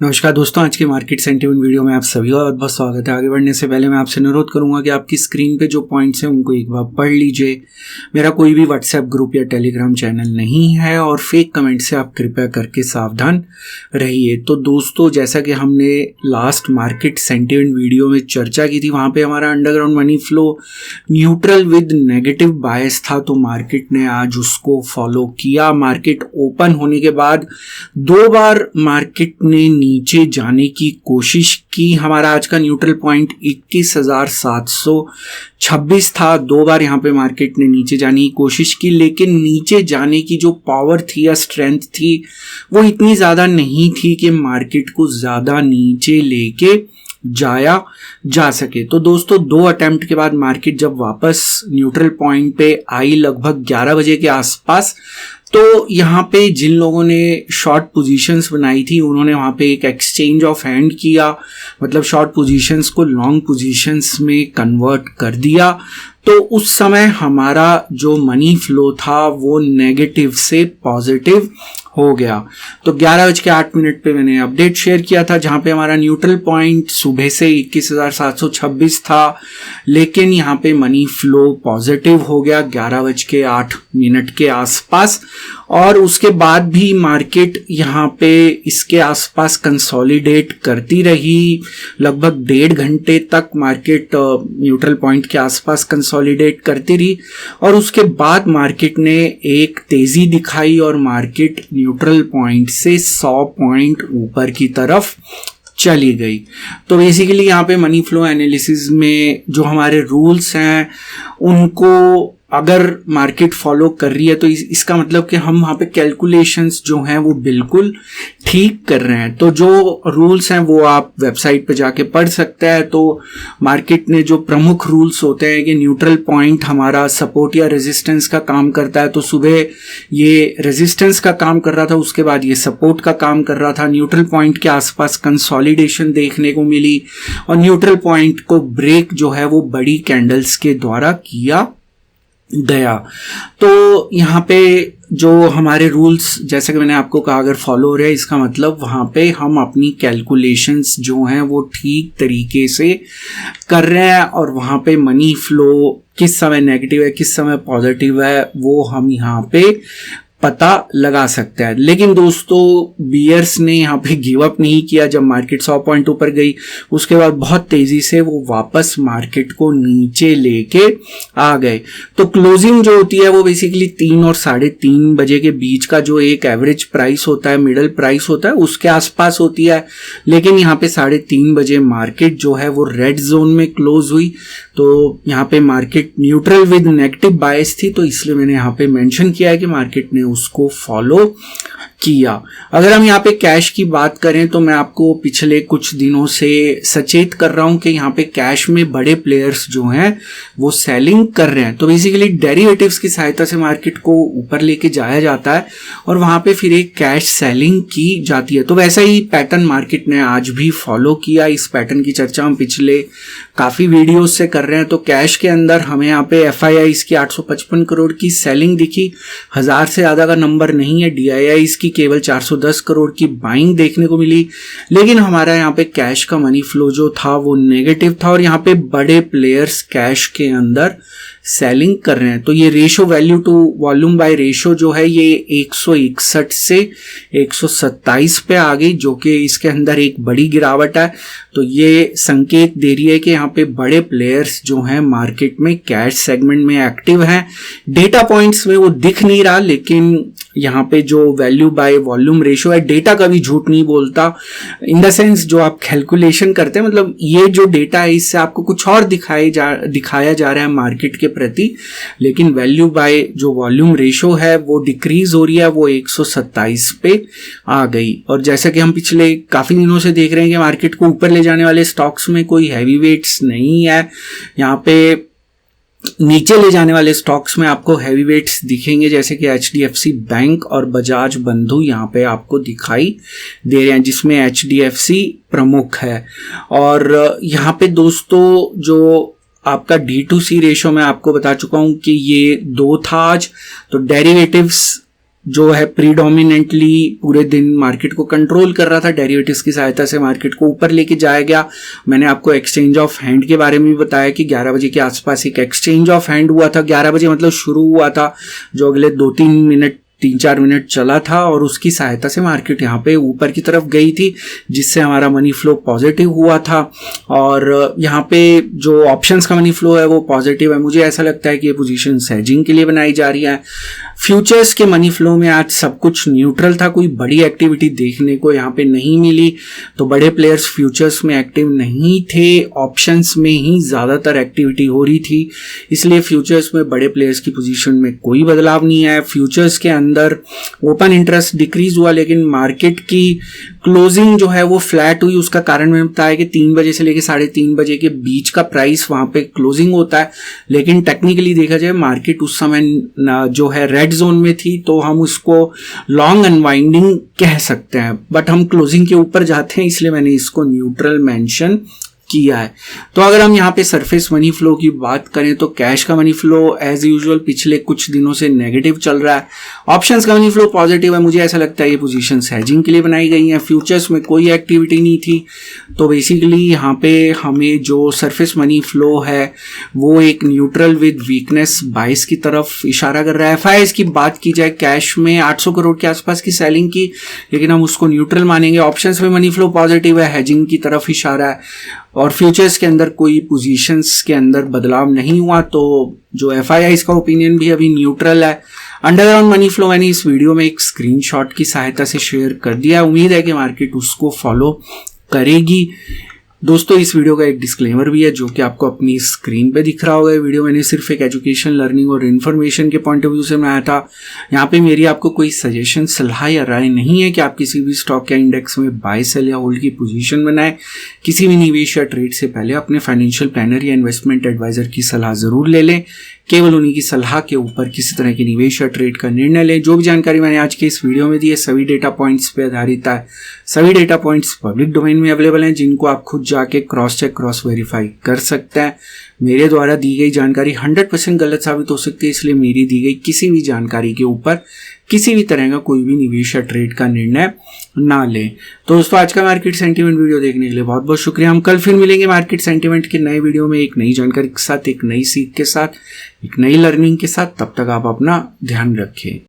नमस्कार दोस्तों, आज की मार्केट सेंटिमेंट वीडियो में आप सभी का बहुत बहुत स्वागत है। आगे बढ़ने से पहले मैं आपसे अनुरोध करूंगा कि आपकी स्क्रीन पे जो पॉइंट्स हैं उनको एक बार पढ़ लीजिए। मेरा कोई भी व्हाट्सएप ग्रुप या टेलीग्राम चैनल नहीं है और फेक कमेंट से आप कृपया करके सावधान रहिए। तो दोस्तों, जैसा कि हमने लास्ट मार्केट सेंटिमेंट वीडियो में चर्चा की थी, वहाँ पर हमारा underground money flow neutral with negative bias था, तो मार्केट ने आज उसको फॉलो किया। मार्केट ओपन होने के बाद 2 बार मार्केट ने नीचे जाने की कोशिश की। हमारा आज का न्यूट्रल पॉइंट 21,726 था। 2 बार यहाँ पे मार्केट ने नीचे जाने की कोशिश की, लेकिन नीचे जाने की जो पावर थी या स्ट्रेंथ थी वो इतनी ज़्यादा नहीं थी कि मार्केट को ज़्यादा नीचे लेके जाया जा सके। तो दोस्तों, 2 अटेम्प्ट के बाद मार्केट जब वापस न्यूट्रल पॉइंट पे आई लगभग 11 बजे के आसपास, तो यहाँ पे जिन लोगों ने शॉर्ट पोजीशंस बनाई थी उन्होंने वहाँ पे एक एक्सचेंज ऑफ हैंड किया, मतलब शॉर्ट पोजीशंस को लॉन्ग पोजीशंस में कन्वर्ट कर दिया। तो उस समय हमारा जो मनी फ्लो था वो नेगेटिव से पॉजिटिव हो गया। तो 11:08 पे मैंने अपडेट शेयर किया था, जहाँ पे हमारा न्यूट्रल पॉइंट सुबह से 21,726 था, लेकिन यहाँ पे मनी फ्लो पॉजिटिव हो गया 11:08 के आसपास। और उसके बाद भी मार्केट यहाँ पे इसके आसपास कंसोलिडेट करती रही। लगभग 1.5 घंटे तक मार्केट न्यूट्रल पॉइंट के आसपास कंसोलिडेट करती रही और उसके बाद मार्केट ने एक तेजी दिखाई और मार्केट न्यूट्रल पॉइंट से 100 पॉइंट ऊपर की तरफ चली गई। तो बेसिकली यहाँ पे मनी फ्लो एनालिसिस में जो हमारे रूल्स हैं उनको अगर मार्केट फॉलो कर रही है तो इसका मतलब कि हम वहाँ पे कैलकुलेशंस जो हैं वो बिल्कुल ठीक कर रहे हैं। तो जो रूल्स हैं वो आप वेबसाइट पे जाके पढ़ सकते हैं। तो मार्केट ने जो प्रमुख रूल्स होते हैं कि न्यूट्रल पॉइंट हमारा सपोर्ट या रेजिस्टेंस का काम करता है, तो सुबह ये रेजिस्टेंस का काम कर रहा था, उसके बाद ये सपोर्ट का काम कर रहा था। न्यूट्रल पॉइंट के आसपास कंसोलिडेशन देखने को मिली और न्यूट्रल पॉइंट को ब्रेक जो है वो बड़ी कैंडल्स के द्वारा किया गया। तो यहाँ पे जो हमारे रूल्स, जैसे कि मैंने आपको कहा, अगर फॉलो हो रहे हैं इसका मतलब वहाँ पे हम अपनी कैलकुलेशंस जो हैं वो ठीक तरीके से कर रहे हैं और वहाँ पे मनी फ्लो किस समय नेगेटिव है किस समय पॉजिटिव है वो हम यहाँ पे पता लगा सकता है। लेकिन दोस्तों, बियर्स ने यहाँ पे गिव अप नहीं किया। जब मार्केट 100 पॉइंट ऊपर गई उसके बाद बहुत तेजी से वो वापस मार्केट को नीचे लेके आ गए। तो क्लोजिंग जो होती है वो बेसिकली 3 और 3:30 बजे के बीच का जो एक एवरेज प्राइस होता है, मिडल प्राइस होता है, उसके आसपास होती है। लेकिन यहाँ पे 3:30 बजे मार्केट जो है वो रेड जोन में क्लोज हुई। तो यहाँ पे मार्केट न्यूट्रल विद नेगेटिव बायस थी, तो इसलिए मैंने यहाँ पे मेंशन किया है कि मार्केट ने उसको फॉलो किया। अगर हम यहाँ पे कैश की बात करें तो मैं आपको पिछले कुछ दिनों से सचेत कर रहा हूं कि यहाँ पे कैश में बड़े प्लेयर्स जो हैं वो सेलिंग कर रहे हैं। तो बेसिकली डेरिवेटिव्स की सहायता से मार्केट को ऊपर लेके जाया जाता है और वहां पे फिर एक कैश सेलिंग की जाती है। तो वैसा ही पैटर्न मार्केट ने आज भी फॉलो किया। इस पैटर्न की चर्चा हम पिछले काफी वीडियोस से कर रहे हैं। तो कैश के अंदर हमें यहाँ पे FIIs की 855 करोड़ की सेलिंग दिखी, 1000 से ज्यादा का नंबर नहीं है। DIIs की केवल 410 करोड़ की बाइंग देखने को मिली। लेकिन हमारा यहाँ पे कैश का मनी फ्लो जो था वो नेगेटिव था और यहाँ पे बड़े प्लेयर्स कैश के अंदर सेलिंग कर रहे हैं। तो ये ratio, value to volume by ratio जो है ये 161 से 127 पे आ गई, जो कि इसके अंदर एक बड़ी गिरावट है। तो ये संकेत दे रही है कि यहाँ पे बड़े प्लेयर्स जो हैं मार्केट में कैश सेगमेंट में एक्टिव हैं। डेटा पॉइंट्स में वो दिख नहीं रहा, लेकिन यहाँ पे जो वैल्यू बाय वॉल्यूम रेशो है, डेटा कभी झूठ नहीं बोलता। इन द सेंस जो आप कैलकुलेशन करते हैं, मतलब ये जो डेटा है इससे आपको कुछ और दिखाया जा रहा है मार्केट के प्रति, लेकिन वैल्यू बाय जो वॉल्यूम रेशो है वो डिक्रीज हो रही है, वो 127 पे आ गई। और जैसा कि हम पिछले काफी दिनों से देख रहे हैं कि मार्केट को ऊपर ले जाने वाले स्टॉक्स में कोई हैवी वेट्स नहीं है। यहाँ पे नीचे ले जाने वाले स्टॉक्स में आपको हैवी वेट्स दिखेंगे, जैसे कि HDFC बैंक और बजाज बंधु यहाँ पे आपको दिखाई दे रहे हैं, जिसमें HDFC प्रमुख है। और यहाँ पे दोस्तों जो आपका D2C रेशो मैं आपको बता चुका हूं कि ये 2 था आज। तो डेरिवेटिव्स जो है प्रीडोमिनेंटली पूरे दिन मार्केट को कंट्रोल कर रहा था। डेरिवेटिव्स की सहायता से मार्केट को ऊपर लेके जाया गया। मैंने आपको एक्सचेंज ऑफ हैंड के बारे में भी बताया कि 11 बजे के आसपास एक एक्सचेंज ऑफ हैंड हुआ था। 11 बजे मतलब शुरू हुआ था, जो अगले 3-4 मिनट चला था और उसकी सहायता से मार्केट यहाँ पे ऊपर की तरफ गई थी, जिससे हमारा मनी फ्लो पॉजिटिव हुआ था। और यहाँ पे जो ऑप्शंस का मनी फ्लो है वो पॉजिटिव है। मुझे ऐसा लगता है कि ये पोजीशन हेजिंग के लिए बनाई जा रही है। फ्यूचर्स के मनी फ्लो में आज सब कुछ न्यूट्रल था, कोई बड़ी एक्टिविटी देखने को यहाँ पे नहीं मिली। तो बड़े प्लेयर्स फ्यूचर्स में एक्टिव नहीं थे, ऑप्शंस में ही ज़्यादातर एक्टिविटी हो रही थी, इसलिए फ्यूचर्स में बड़े प्लेयर्स की पोजीशन में कोई बदलाव नहीं है। फ्यूचर्स के अंदर ओपन इंटरेस्ट डिक्रीज हुआ, लेकिन मार्केट की क्लोजिंग जो है वो फ्लैट हुई। उसका कारण मैंने बताया कि 3 बजे से लेकर 3:30 बजे के बीच का प्राइस वहां पे क्लोजिंग होता है, लेकिन टेक्निकली देखा जाए मार्केट उस समय जो है रेड जोन में थी, तो हम उसको लॉन्ग अनवाइंडिंग कह सकते हैं। बट हम क्लोजिंग के ऊपर जाते हैं, इसलिए मैंने इसको न्यूट्रल मेंशन किया है। तो अगर हम यहाँ पे सरफेस मनी फ्लो की बात करें तो कैश का मनी फ्लो एज यूजुअल पिछले कुछ दिनों से नेगेटिव चल रहा है। ऑप्शंस का मनी फ्लो पॉजिटिव है। मुझे ऐसा लगता है ये पोजीशंस हेजिंग के लिए बनाई गई हैं। फ्यूचर्स में कोई एक्टिविटी नहीं थी, तो बेसिकली यहाँ पे हमें जो सरफेस मनी फ्लो है वो एक न्यूट्रल विद वीकनेस बाइस की तरफ इशारा कर रहा है। एफआईआईज की बात की जाए, कैश में 800 करोड़ के आसपास की सेलिंग की, लेकिन हम उसको न्यूट्रल मानेंगे। ऑप्शंस में मनी फ्लो पॉजिटिव है, हेजिंग की तरफ इशारा है। और फ्यूचर्स के अंदर कोई पोजीशंस के अंदर बदलाव नहीं हुआ, तो जो एफआईआईज का ओपिनियन भी अभी न्यूट्रल है। अंडरग्राउंड मनी फ्लो मैंने इस वीडियो में एक स्क्रीनशॉट की सहायता से शेयर कर दिया। उम्मीद है कि मार्केट उसको फॉलो करेगी। दोस्तों, इस वीडियो का एक डिस्क्लेमर भी है जो कि आपको अपनी स्क्रीन पे दिख रहा होगा। ये वीडियो मैंने सिर्फ एक एजुकेशन, लर्निंग और इन्फॉर्मेशन के पॉइंट ऑफ व्यू से बनाया था। यहाँ पे मेरी आपको कोई सजेशन, सलाह या राय नहीं है कि आप किसी भी स्टॉक या इंडेक्स में बाय, सेल या होल्ड की पोजीशन बनाएं। किसी भी निवेश या ट्रेड से पहले अपने फाइनेंशियल प्लानर या इन्वेस्टमेंट एडवाइजर की सलाह जरूर ले लें। केवल उन्हीं की सलाह के ऊपर किसी तरह की निवेश या ट्रेड का निर्णय लें। जो भी जानकारी मैंने आज के इस वीडियो में दी है सभी डेटा पॉइंट्स पे आधारित है। सभी डेटा पॉइंट्स पब्लिक डोमेन में अवेलेबल हैं, जिनको आप खुद जाके क्रॉस चेक, क्रॉस वेरीफाई कर सकते हैं। मेरे द्वारा दी गई जानकारी 100% गलत साबित हो सकती है, इसलिए मेरी दी गई किसी भी जानकारी के ऊपर किसी भी तरह का कोई भी निवेश या ट्रेड का निर्णय ना लें। तो दोस्तों, आज का मार्केट सेंटीमेंट वीडियो देखने के लिए बहुत बहुत शुक्रिया। हम कल फिर मिलेंगे मार्केट सेंटीमेंट के नए वीडियो में, एक नई जानकारी के साथ, एक नई सीख के साथ, एक नई लर्निंग के साथ। तब तक आप अपना ध्यान रखें।